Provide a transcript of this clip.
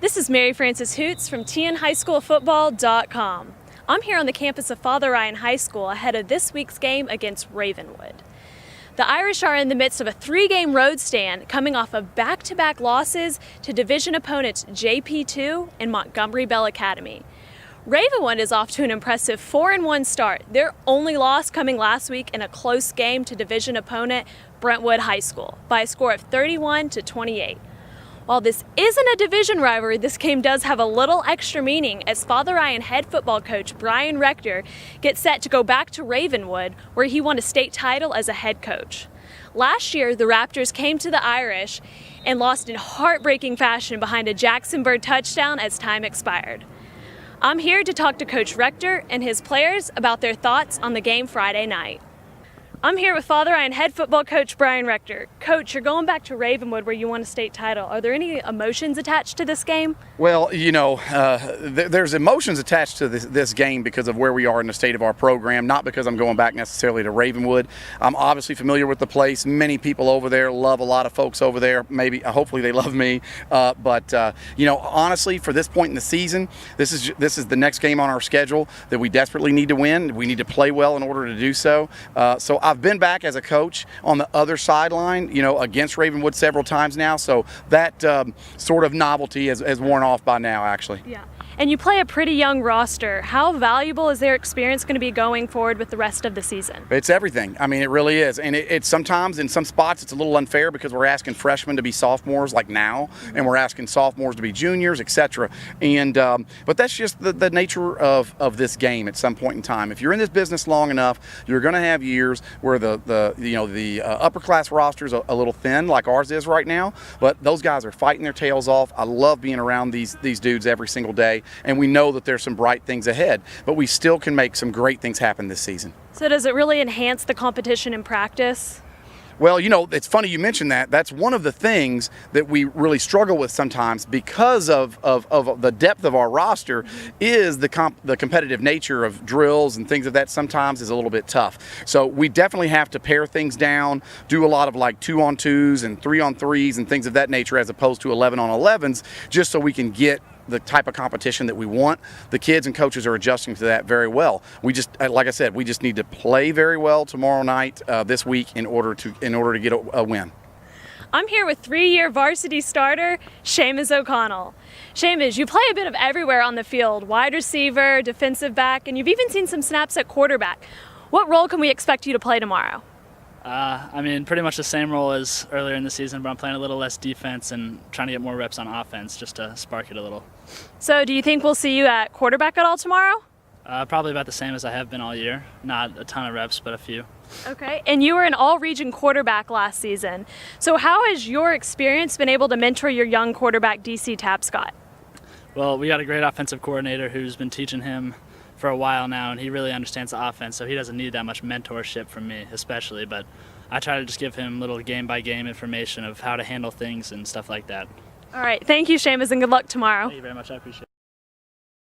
This is Mary Frances Hoots from TNHighSchoolFootball.com. I'm here on the campus of FatherRyan High School ahead of this week's game against Ravenwood. The Irish are in the midst of a 3-game road stand coming off of back-to-back losses to division opponents JP2 and Montgomery Bell Academy. Ravenwood is off to an impressive 4-1 start, their only loss coming last week in a close game to division opponent Brentwood High School by a score of 31-28. While this isn't a division rivalry, this game does have a little extra meaning as FatherRyan head football coach Brian Rector gets set to go back to Ravenwood, where he won a state title as a head coach. Last year, the Raptors came to the Irish and lost in heartbreaking fashion behind a Jackson Bird touchdown as time expired. I'm here to talk to Coach Rector and his players about their thoughts on the game Friday night. I'm here with FatherRyan head football coach Brian Rector. Coach, you're going back to Ravenwood where you won a state title. Are there any emotions attached to this game? Well, you know, there's emotions attached to this game because of where we are in the state of our program, not because I'm going back necessarily to Ravenwood. I'm obviously familiar with the place. Many people over there love a lot of folks over there. Maybe, hopefully they love me. But you know, honestly, for this point in the season, this is the next game on our schedule that we desperately need to win. We need to play well in order to do so. So I've been back as a coach on the other sideline, you know, against Ravenwood several times now. So that sort of novelty has worn off by now, actually. Yeah. And you play a pretty young roster. How valuable is their experience going to be going forward with the rest of the season? It's everything. I mean, it really is. And it's sometimes in some spots it's a little unfair because we're asking freshmen to be sophomores like now, and we're asking sophomores to be juniors, etc. And but that's just the nature of this game at some point in time. If you're in this business long enough, you're going to have years where the upper class roster is a little thin, like ours is right now. But those guys are fighting their tails off. I love being around these dudes every single day. And we know that there's some bright things ahead, but we still can make some great things happen this season. So does it really enhance the competition in practice? Well, you know, it's funny you mentioned that. That's one of the things that we really struggle with sometimes because of the depth of our roster is the competitive nature of drills and things of that sometimes is a little bit tough. So we definitely have to pare things down, do a lot of like 2-on-2s and 3-on-3s and things of that nature as opposed to 11-on-11s just so we can get the type of competition that we want. The kids and coaches are adjusting to that very well. We just, like I said, we just need to play very well tomorrow night, this week, in order to get a win. I'm here with 3-year varsity starter Seamus O'Connell. Seamus, you play a bit of everywhere on the field: wide receiver, defensive back, and you've even seen some snaps at quarterback. What role can we expect you to play tomorrow? I mean, pretty much the same role as earlier in the season, but I'm playing a little less defense and trying to get more reps on offense just to spark it a little. So do you think we'll see you at quarterback at all tomorrow? Probably about the same as I have been all year. Not a ton of reps, but a few. Okay, and you were an all-region quarterback last season. So how has your experience been able to mentor your young quarterback, DC Tapscott? Well, we got a great offensive coordinator who's been teaching him for a while now, and he really understands the offense, so he doesn't need that much mentorship from me especially, but I try to just give him little game-by-game information of how to handle things and stuff like that. All right, thank you, Seamus, and good luck tomorrow. Thank you very much. I appreciate it.